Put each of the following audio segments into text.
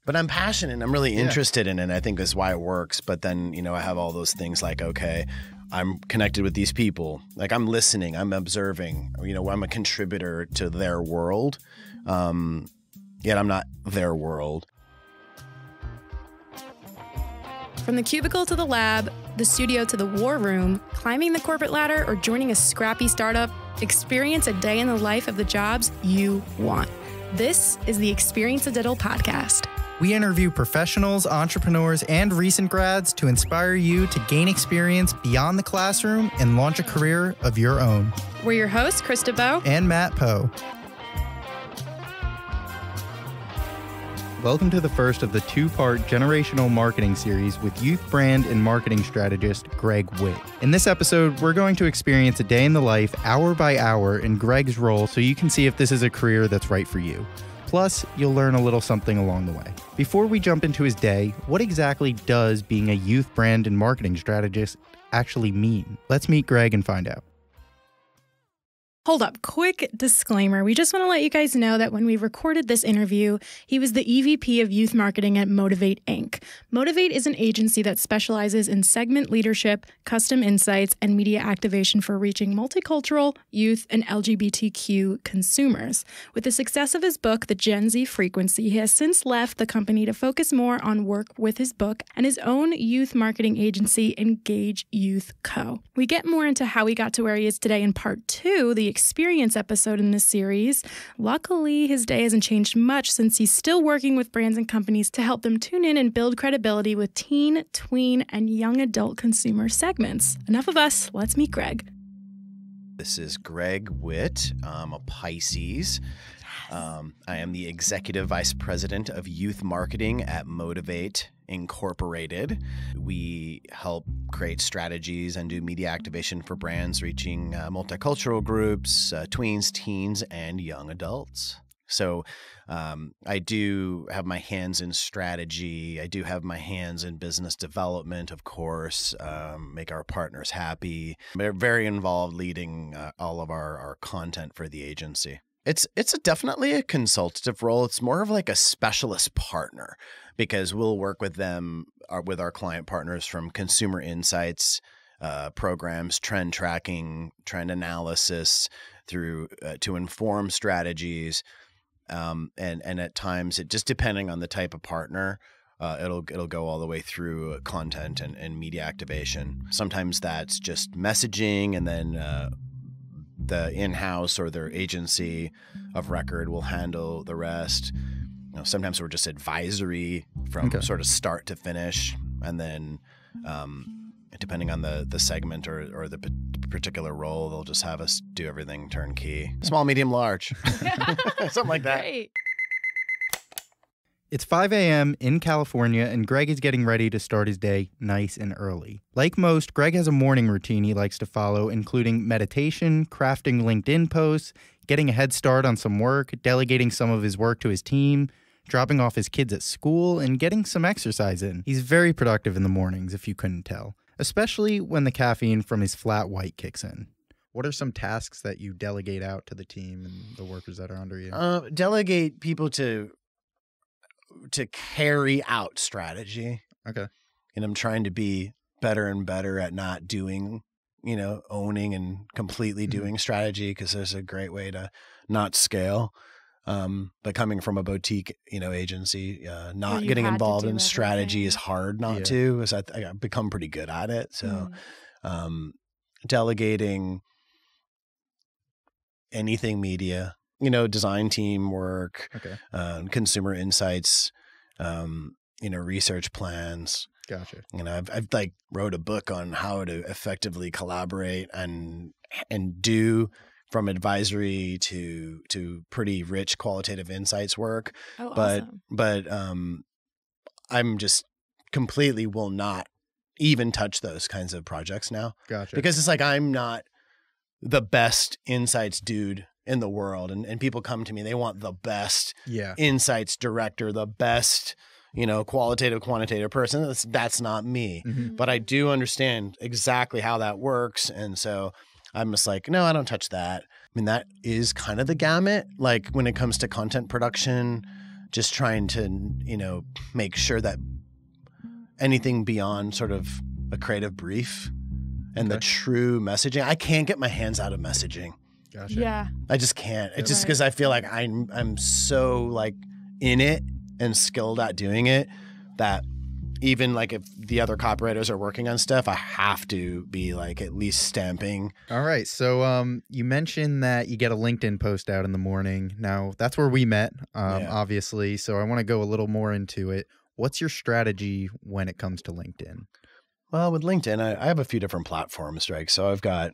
But I'm passionate and I'm really interested in it. And I think that's why it works. But then, I have all those things like, okay, I'm connected with these people. Like I'm listening, I'm observing, I'm a contributor to their world. Yet I'm not their world. From the cubicle to the lab, the studio to the war room, climbing the corporate ladder, or joining a scrappy startup, experience a day in the life of the jobs you want. This is the Experience a Diddle podcast. We interview professionals, entrepreneurs, and recent grads to inspire you to gain experience beyond the classroom and launch a career of your own. We're your hosts, Krista Bowe and Matt Poe. Welcome to the first of the two-part generational marketing series with youth brand and marketing strategist Gregg Witt. In this episode, we're going to experience a day in the life, hour by hour, in Gregg's role so you can see if this is a career that's right for you. Plus, you'll learn a little something along the way. Before we jump into his day, what exactly does being a youth brand and marketing strategist actually mean? Let's meet Gregg and find out. Hold up, quick disclaimer. We just want to let you guys know that when we recorded this interview, he was the EVP of Youth Marketing at Motivate, Inc. Motivate is an agency that specializes in segment leadership, custom insights, and media activation for reaching multicultural, youth, and LGBTQ consumers. With the success of his book, The Gen Z Frequency, he has since left the company to focus more on work with his book and his own youth marketing agency, Engage Youth Co. We get more into how he got to where he is today in part 2, the experience episode in this series. Luckily, his day hasn't changed much since he's still working with brands and companies to help them tune in and build credibility with teen, tween, and young adult consumer segments. Enough of us, let's meet Gregg. This is Gregg Witt. I'm a Pisces. I am the Executive Vice President of Youth Marketing at Motivate Incorporated. We help create strategies and do media activation for brands reaching multicultural groups, tweens, teens, and young adults. So I do have my hands in strategy. I do have my hands in business development, of course, make our partners happy. We're very involved leading all of our content for the agency. It's definitely a consultative role. It's more of like a specialist partner because we'll work with them, with our client partners from consumer insights, programs, trend tracking, trend analysis through to inform strategies. And at times, it just depending on the type of partner, it'll go all the way through content and media activation. Sometimes that's just messaging, and then the in-house or their agency of record will handle the rest. Sometimes we're just advisory from sort of start to finish, and then depending on the segment or the particular role, they'll just have us do everything turnkey. Small, medium, large. Something like that. Great. It's 5 a.m. in California, and Gregg is getting ready to start his day nice and early. Like most, Gregg has a morning routine he likes to follow, including meditation, crafting LinkedIn posts, getting a head start on some work, delegating some of his work to his team, dropping off his kids at school, and getting some exercise in. He's very productive in the mornings, if you couldn't tell, especially when the caffeine from his flat white kicks in. What are some tasks that you delegate out to the team and the workers that are under you? Delegate people to carry out strategy. Okay. And I'm trying to be better and better at not doing, owning and completely doing strategy, because there's a great way to not scale. But coming from a boutique, agency, not getting involved in strategy is hard not to, because I've become pretty good at it. So delegating anything media, design team work, consumer insights, research plans. Gotcha. I've like wrote a book on how to effectively collaborate and do from advisory to pretty rich qualitative insights work. Oh, awesome. But I'm just completely will not even touch those kinds of projects now. Gotcha. Because it's like I'm not the best insights dude in the world, and people come to me, they want the best insights director, the best qualitative quantitative person. That's not me. But I do understand exactly how that works, and so I'm just like, no, I don't touch that. I mean, that is kind of the gamut, like when it comes to content production, just trying to, make sure that anything beyond sort of a creative brief and the true messaging, I can't get my hands out of messaging. Gotcha. Yeah. I just can't. It's just because I feel like I'm so like in it and skilled at doing it that even like if the other copywriters are working on stuff, I have to be like at least stamping. All right. So you mentioned that you get a LinkedIn post out in the morning. Now, that's where we met, obviously. So I want to go a little more into it. What's your strategy when it comes to LinkedIn? Well, with LinkedIn, I have a few different platforms, right? So I've got,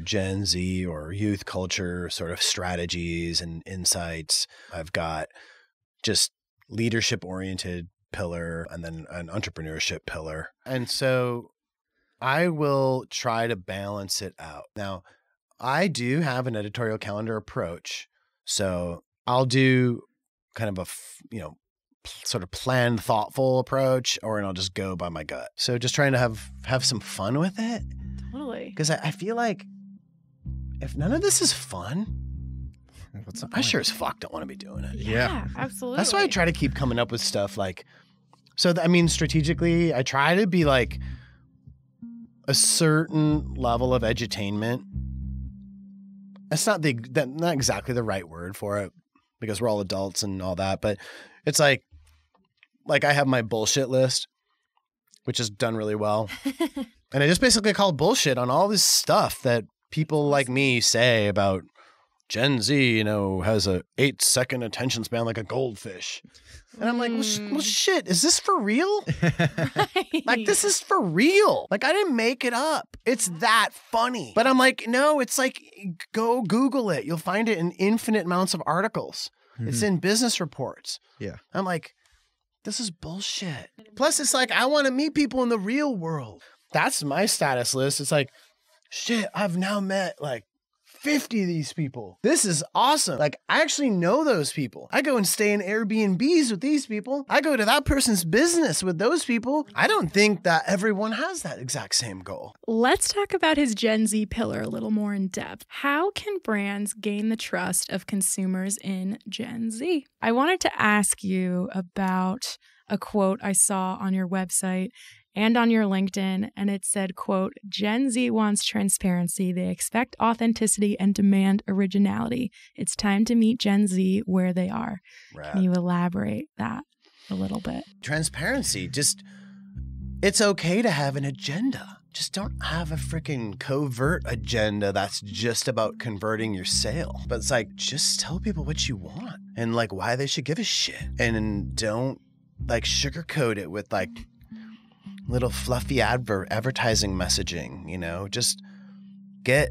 Gen Z or youth culture sort of strategies and insights. I've got just leadership-oriented pillar and then an entrepreneurship pillar. And so I will try to balance it out. Now, I do have an editorial calendar approach. So I'll do kind of a, sort of planned, thoughtful approach, and I'll just go by my gut. So just trying to have some fun with it. Totally. Because I feel like if none of this is fun, I sure as fuck don't want to be doing it. Yeah, absolutely. That's why I try to keep coming up with stuff like, strategically, I try to be like a certain level of edutainment. That's not exactly the right word for it because we're all adults and all that, but it's like I have my bullshit list, which is done really well. And I just basically call bullshit on all this stuff that people like me say about Gen Z, has a 8-second attention span like a goldfish. And I'm like, well, shit, is this for real? Like, this is for real. Like, I didn't make it up. It's that funny. But I'm like, no, it's like, go Google it. You'll find it in infinite amounts of articles. Mm-hmm. It's in business reports. Yeah. I'm like, this is bullshit. Plus, it's like, I want to meet people in the real world. That's my status list. It's like, shit, I've now met like 50 of these people. This is awesome. Like, I actually know those people. I go and stay in Airbnbs with these people. I go to that person's business with those people. I don't think that everyone has that exact same goal. Let's talk about his Gen Z pillar a little more in depth. How can brands gain the trust of consumers in Gen Z? I wanted to ask you about a quote I saw on your website and on your LinkedIn, and it said, quote, Gen Z wants transparency. They expect authenticity and demand originality. It's time to meet Gen Z where they are. Right. Can you elaborate that a little bit? Transparency. It's okay to have an agenda. Just don't have a freaking covert agenda that's just about converting your sale. But it's like, just tell people what you want and like why they should give a shit. And don't like sugarcoat it with like little fluffy advertising messaging, just get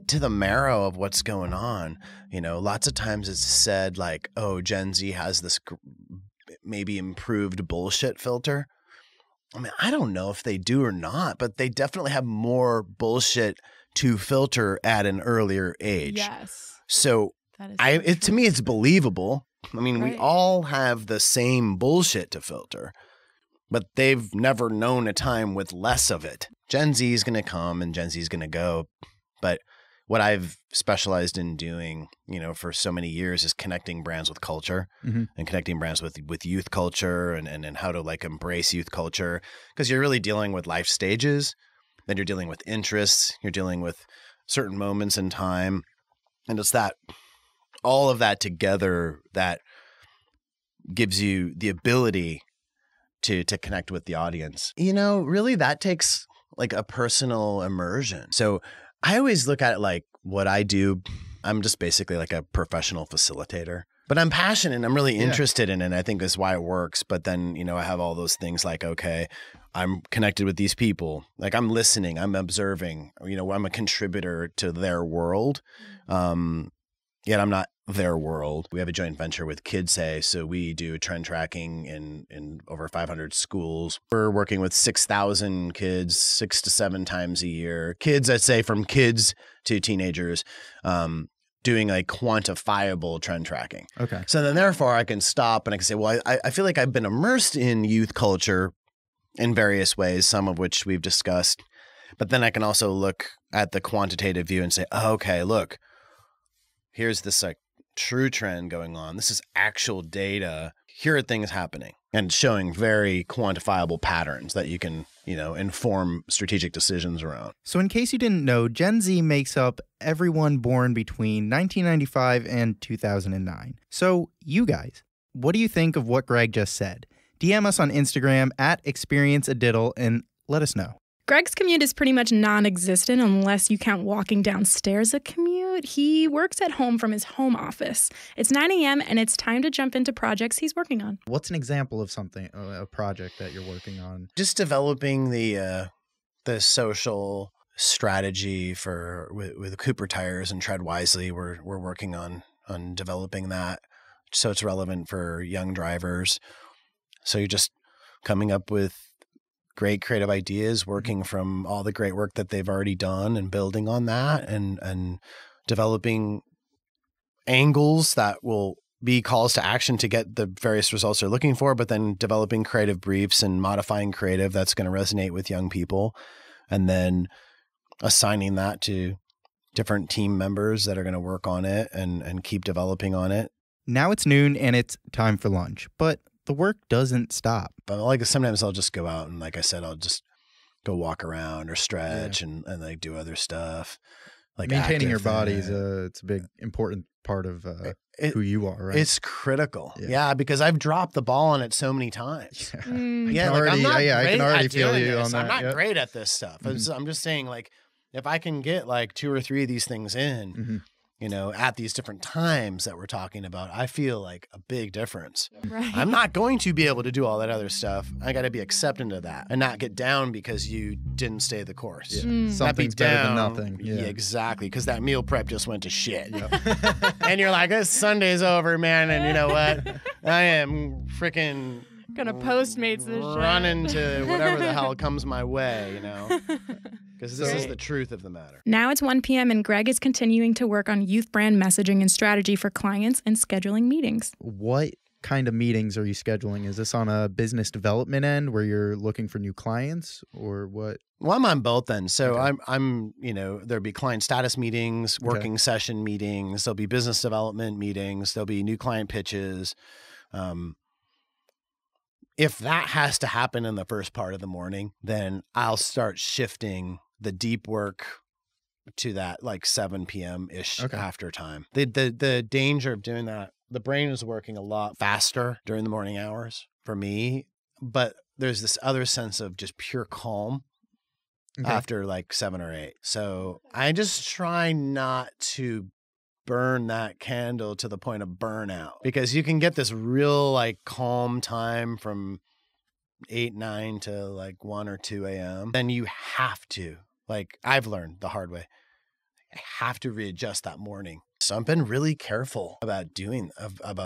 to the marrow of what's going on. Lots of times it's said like, oh, Gen Z has this maybe improved bullshit filter. I mean, I don't know if they do or not, but they definitely have more bullshit to filter at an earlier age. Yes. So to me, it's believable. I mean, right. We all have the same bullshit to filter. But they've never known a time with less of it. Gen Z is going to come and Gen Z is going to go. But what I've specialized in doing, for so many years is connecting brands with culture and connecting brands with youth culture and how to like embrace youth culture. Because you're really dealing with life stages. Then you're dealing with interests. You're dealing with certain moments in time. And it's all of that together that gives you the ability to connect with the audience. Really that takes like a personal immersion. So I always look at it like what I do. I'm just basically like a professional facilitator, but I'm passionate and I'm really interested in it. And I think that's why it works. But then, I have all those things like, okay, I'm connected with these people. Like I'm listening, I'm observing, I'm a contributor to their world. Yet I'm not their world. We have a joint venture with KidSay, so we do trend tracking in over 500 schools. We're working with 6,000 kids 6 to 7 times a year. Kids, I'd say from kids to teenagers, doing like quantifiable trend tracking. Okay. So then therefore I can stop and I can say, well, I feel like I've been immersed in youth culture in various ways, some of which we've discussed. But then I can also look at the quantitative view and say, oh, okay, look, here's this like true trend going on. This is actual data. Here are things happening and showing very quantifiable patterns that you can, inform strategic decisions around. So in case you didn't know, Gen Z makes up everyone born between 1995 and 2009. So you guys, what do you think of what Gregg just said? DM us on Instagram @experienceadiddle and let us know. Gregg's commute is pretty much non-existent unless you count walking downstairs a commute. He works at home from his home office. It's 9 a.m. and it's time to jump into projects he's working on. What's an example of something, a project that you're working on? Just developing the social strategy with Cooper Tires and Tread Wisely. We're working on developing that so it's relevant for young drivers. So you're just coming up with great creative ideas, working from all the great work that they've already done and building on that and developing angles that will be calls to action to get the various results they're looking for, but then developing creative briefs and modifying creative that's going to resonate with young people, and then assigning that to different team members that are going to work on it and keep developing on it. Now it's noon and it's time for lunch, but the work doesn't stop. But sometimes I'll just go out and, like I said, I'll just go walk around or stretch and like do other stuff. Like maintaining your body is it's a big important part of who you are, right? It's critical. Yeah, because I've dropped the ball on it so many times. I can already feel you on that. I'm not great at this stuff. Mm-hmm. I'm just saying, like, if I can get like 2 or 3 of these things in, at these different times that we're talking about, I feel like a big difference. Right. I'm not going to be able to do all that other stuff. I got to be accepting of that and not get down because you didn't stay the course. Yeah. Something's better than nothing. Yeah, exactly. Because that meal prep just went to shit. And you're like, this Sunday's over, man. And you know what? I am freaking gonna Postmates this shit. Running to whatever the hell comes my way, Because this is the truth of the matter. Now it's 1 p.m. and Gregg is continuing to work on youth brand messaging and strategy for clients and scheduling meetings. What kind of meetings are you scheduling? Is this on a business development end where you're looking for new clients, or what? Well, I'm on both ends. So I'm there'll be client status meetings, working session meetings, there'll be business development meetings, there'll be new client pitches. If that has to happen in the first part of the morning, then I'll start shifting the deep work to that like 7 p.m.-ish after time. The danger of doing that, the brain is working a lot faster during the morning hours for me, but there's this other sense of just pure calm after like 7 or 8. So I just try not to burn that candle to the point of burnout, because you can get this real like calm time from 8, 9 to like 1 or 2 a.m. Then you have to, like I've learned the hard way, I have to readjust that morning. So I've been really careful about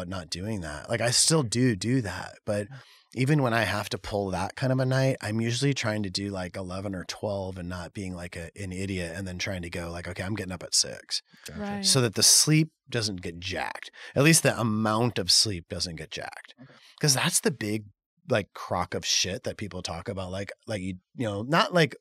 not doing that. Like I still do that, but even when I have to pull that kind of a night, I'm usually trying to do like 11 or 12 and not being like an idiot, and then trying to go like, okay, I'm getting up at 6. Right. So that the sleep doesn't get jacked. At least the amount of sleep doesn't get jacked. Because that's the big like crock of shit that people talk about. Like not like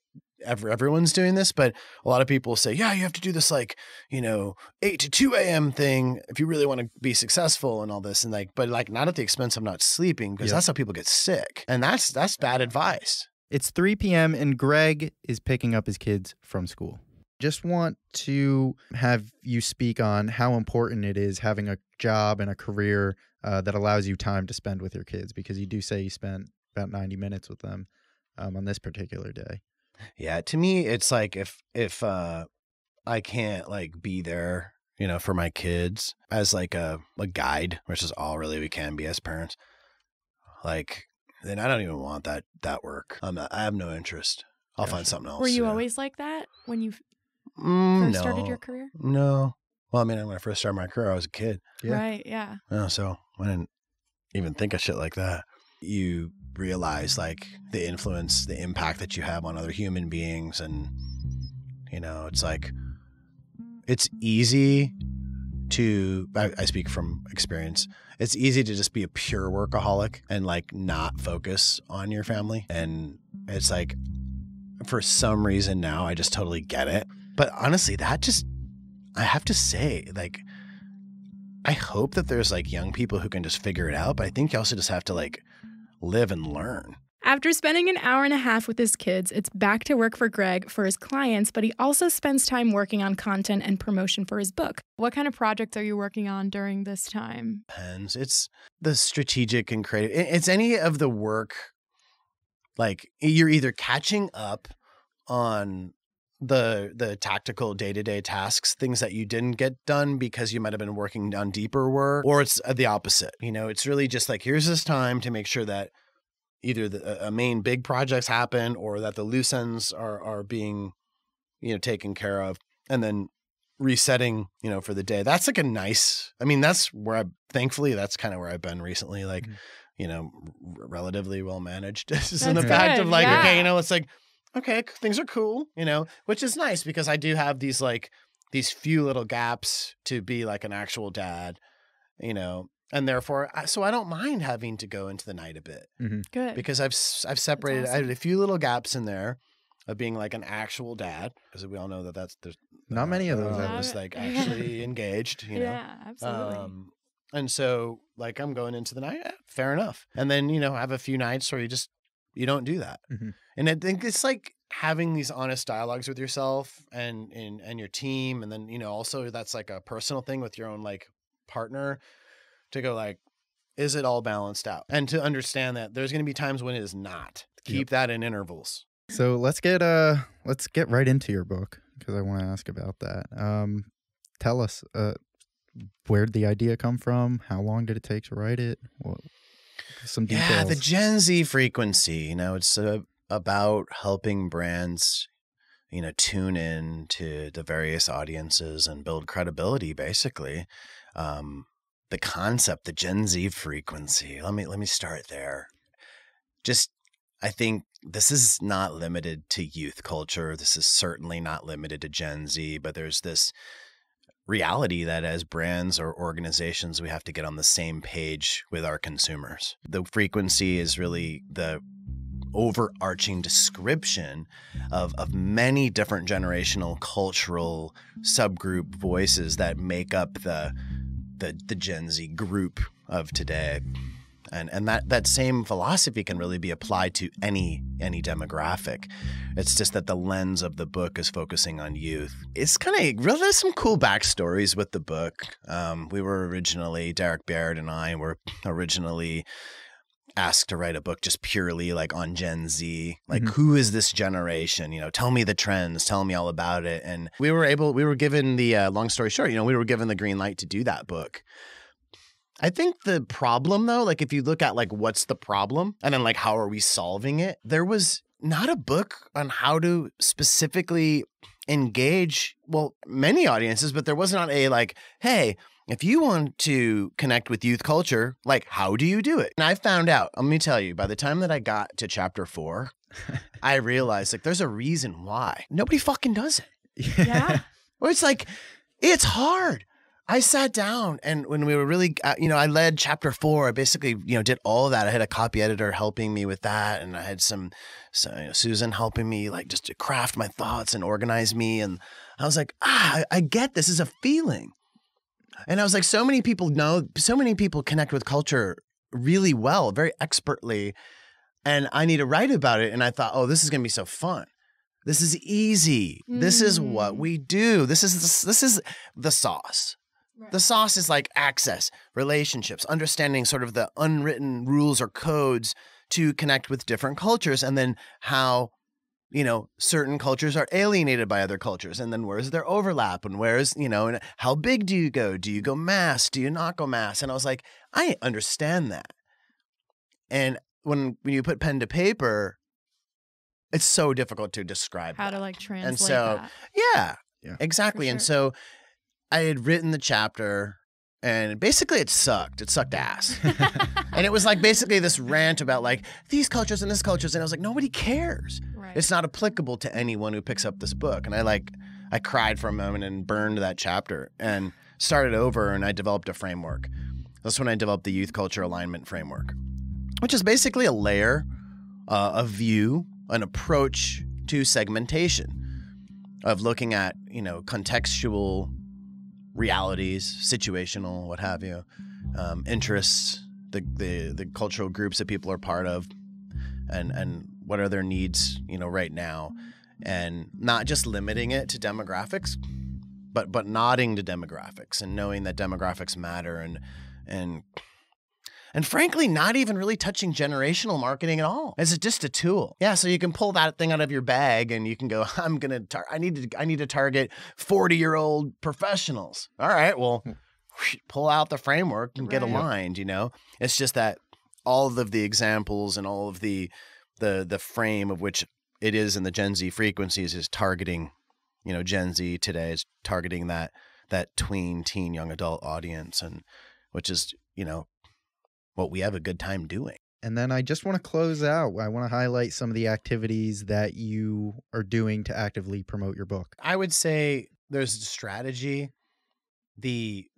everyone's doing this, but a lot of people say, yeah, you have to do this like, 8 to 2 a.m. thing if you really want to be successful and all this. And like, but like not at the expense of not sleeping, because that's how people get sick. And that's bad advice. It's 3 p.m. and Gregg is picking up his kids from school. Just want to have you speak on how important it is having a job and a career that allows you time to spend with your kids, because you do say you spent about 90 minutes with them on this particular day. Yeah, to me, it's like if I can't like be there, for my kids as like a guide, which is all really we can be as parents, like then I don't even want that work. I have no interest. I'll find something else. Were you always like that when you first started your career? No. Well, I mean, when I first started my career, I was a kid. Yeah. Right, yeah. So I didn't even think of shit like that. You realize like the influence, the impact that you have on other human beings. And, it's like, it's easy to, I speak from experience, it's easy to just be a pure workaholic and like not focus on your family. And it's like, for some reason now, I just totally get it. But honestly, I have to say, like, I hope that there's like young people who can just figure it out, but I think you also just have to like live and learn. After spending an hour and a half with his kids, it's back to work for Gregg for his clients, but he also spends time working on content and promotion for his book. What kind of projects are you working on during this time? Depends. It's the strategic and creative. It's any of the work, like you're either catching up on the tactical day-to-day tasks, things that you didn't get done because you might have been working on deeper work, or it's the opposite. You know, it's really just like, here's this time to make sure that either a main big projects happen or that the loose ends are being, you know, taken care of, and then resetting, you know, for the day. That's like a nice, I mean, that's where thankfully, that's kind of where I've been recently, like, you know, relatively well managed. Just in the fact of like, okay, you know, it's like, okay, things are cool, you know, which is nice because I do have these few little gaps to be like an actual dad, you know. And therefore, so I don't mind having to go into the night a bit. Good. Because I've separated, I had a few little gaps in there of being like an actual dad, because we all know that there's not many of those. I was like actually engaged, you know. Yeah, absolutely. And so like I'm going into the night, fair enough. And then, you know, I have a few nights where you don't do that. And I think it's like having these honest dialogues with yourself and your team. And then, you know, also that's like a personal thing with your own like partner, to go like, is it all balanced out? And to understand that there's going to be times when it is not. Keep that in intervals. So let's get right into your book, because I want to ask about that. Tell us, where did the idea come from? How long did it take to write it? Some details. Yeah, the Gen Z frequency, you know, it's about helping brands, you know, tune in to the various audiences and build credibility, basically. The concept, the Gen Z frequency. Let me start there. Just, I think this is not limited to youth culture. This is certainly not limited to Gen Z, but there's this reality that as brands or organizations, we have to get on the same page with our consumers. The frequency is really the overarching description of many different generational cultural subgroup voices that make up the Gen Z group of today. And that same philosophy can really be applied to any demographic. It's just that the lens of the book is focusing on youth. It's kind of really, there's some cool backstories with the book. We were originally, Derek Baird and I were originally asked to write a book just purely like on Gen Z, like who is this generation? You know, tell me the trends, tell me all about it. And we were given the long story short, you know, we were given the green light to do that book. I think the problem though, like if you look at like what's the problem and then like how are we solving it, there was not a book on how to specifically engage, well, many audiences, but there was not a like, hey, if you want to connect with youth culture, like, how do you do it? And I found out, let me tell you, by the time that I got to chapter 4, I realized, like, there's a reason why. Nobody fucking does it. Yeah. Or it's like, it's hard. I sat down and when we were really, you know, I led chapter 4. I basically, you know, did all of that. I had a copy editor helping me with that. And I had some you know, Susan helping me, like, just to craft my thoughts and organize me. And I was like, I get this is a feeling. And I was like, so many people connect with culture really well, very expertly. And I need to write about it. And I thought, oh, this is going to be so fun. This is easy. This is what we do. This is the sauce. Right. The sauce is like access, relationships, understanding sort of the unwritten rules or codes to connect with different cultures. And then how, you know, certain cultures are alienated by other cultures. And then where's their overlap and where's, you know, and how big do you go? Do you go mass? Do you not go mass? And I was like, I understand that. And when you put pen to paper, it's so difficult to describe how to like translate and so, that. Yeah, exactly. Sure. And so I had written the chapter and basically it sucked. It sucked ass. And it was like basically this rant about like these cultures and this cultures. And I was like, nobody cares. Right. It's not applicable to anyone who picks up this book. And I cried for a moment and burned that chapter and started over and I developed a framework. That's when I developed the Youth Culture Alignment Framework, which is basically a layer, a view, an approach to segmentation of looking at, you know, contextual realities, situational, what have you, interests, the cultural groups that people are part of, and what are their needs, right now, and not just limiting it to demographics, but nodding to demographics and knowing that demographics matter, and frankly, not even really touching generational marketing at all. It's just a tool. Yeah, so you can pull that thing out of your bag and you can go, I need to target 40-year-old professionals. All right, well, pull out the framework and get aligned, It's just that all of the examples and all of the frame of which it is in the Gen Z frequencies is targeting, Gen Z today is targeting that tween, teen, young adult audience, and which is, what we have a good time doing. And then I just want to close out. I want to highlight some of the activities that you are doing to actively promote your book. I would say there's strategy. The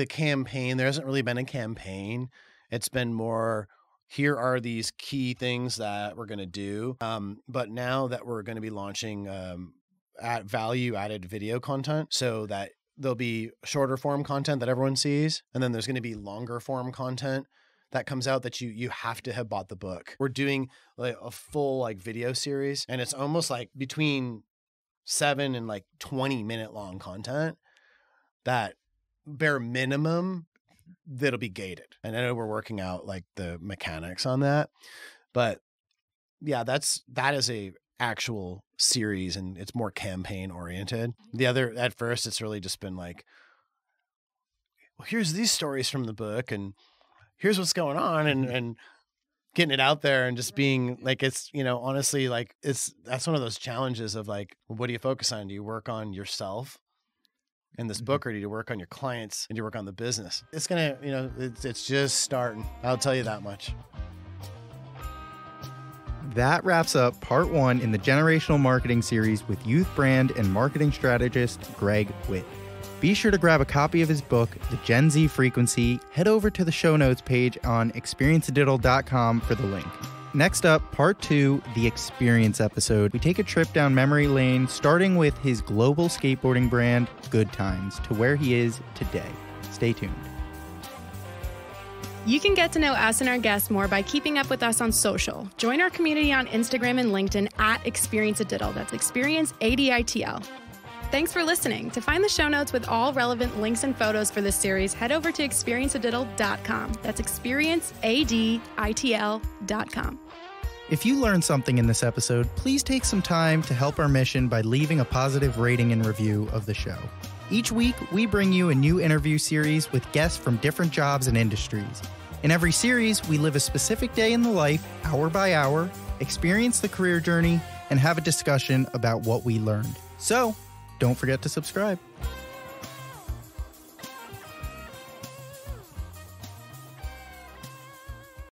campaign, there hasn't really been a campaign. It's been more, here are these key things that we're going to do. But now that we're going to be launching value-added video content, so that there'll be shorter form content that everyone sees, and then there's going to be longer form content that comes out that you have to have bought the book. We're doing like a full video series, and it's almost like between 7 and 20-minute long content that bare minimum that'll be gated. And I know we're working out the mechanics on that, but yeah, that is a actual series, and it's more campaign oriented. The other, at first, it's really just been well, here's these stories from the book, and here's what's going on, and getting it out there, and just being it's, honestly, that's one of those challenges of what do you focus on? Do you work on yourself in this book, or do you work on your clients and do you work on the business? It's gonna, it's just starting. I'll tell you that much. That wraps up part 1 in the Generational Marketing series with youth brand and marketing strategist Gregg Witt. Be sure to grab a copy of his book, The Gen Z Frequency. Head over to the show notes page on experienceadiddle.com for the link. Next up, part 2, the experience episode. We take a trip down memory lane, starting with his global skateboarding brand, Good Times, to where he is today. Stay tuned. You can get to know us and our guests more by keeping up with us on social. Join our community on Instagram and LinkedIn at experienceadiddle. That's experienceaditl. Thanks for listening. To find the show notes with all relevant links and photos for this series, head over to experienceadiddle.com. That's experienceaditl.com. If you learned something in this episode, please take some time to help our mission by leaving a positive rating and review of the show. Each week, we bring you a new interview series with guests from different jobs and industries. In every series, we live a specific day in the life, hour by hour, experience the career journey, and have a discussion about what we learned. So, don't forget to subscribe.